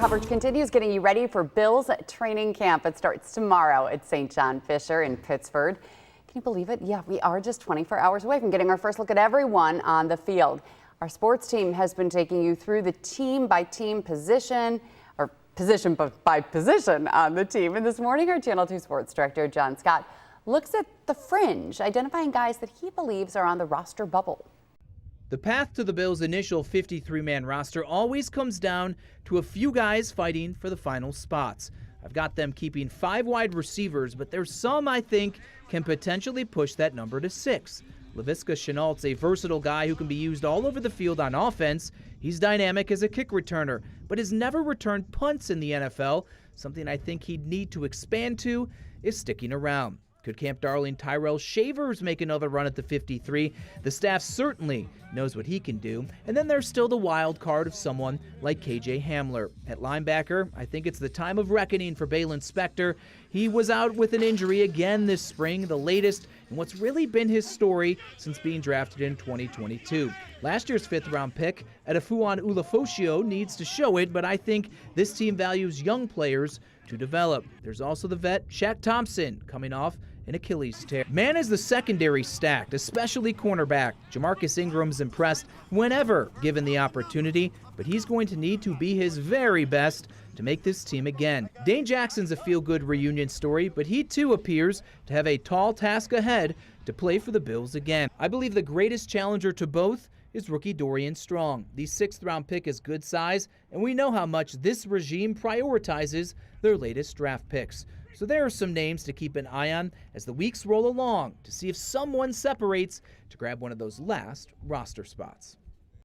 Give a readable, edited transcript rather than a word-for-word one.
coverage continues, getting you ready for Bills training camp. It starts tomorrow at St. John Fisher in Pittsburgh. Can you believe it? Yeah, we are just 24 hours away from getting our first look at everyone on the field. Our sports team has been taking you through the team-by-team position, or position by position on the team. And this morning, our Channel 2 sports director, John Scott, looks at the fringe, identifying guys that he believes are on the roster bubble. The path to the Bills' initial 53-man roster always comes down to a few guys fighting for the final spots. I've got them keeping 5 wide receivers, but there's some I think can potentially push that number to 6. Laviska Shenault's a versatile guy who can be used all over the field on offense. He's dynamic as a kick returner, but has never returned punts in the NFL. Something I think he'd need to expand to is sticking around. Could Camp Darling Tyrell Shavers make another run at the 53? The staff certainly knows what he can do. And then there's still the wild card of someone like KJ Hamler. At linebacker, I think it's the time of reckoning for Baylon Spector. He was out with an injury again this spring, the latest in what's really been his story since being drafted in 2022. Last year's 5th-round pick, Edefuan Ulafosio, needs to show it, but I think this team values young players to develop. There's also the vet Shaq Thompson coming off an Achilles tear. Man, is the secondary stacked, especially cornerback. Jamarcus Ingram's impressed whenever given the opportunity, but he's going to need to be his very best to make this team again. Dane Jackson's a feel-good reunion story, but he too appears to have a tall task ahead to play for the Bills again. I believe the greatest challenger to both is rookie Dorian Strong. The 6th-round pick is good size, and we know how much this regime prioritizes their latest draft picks. So there are some names to keep an eye on as the weeks roll along to see if someone separates to grab one of those last roster spots.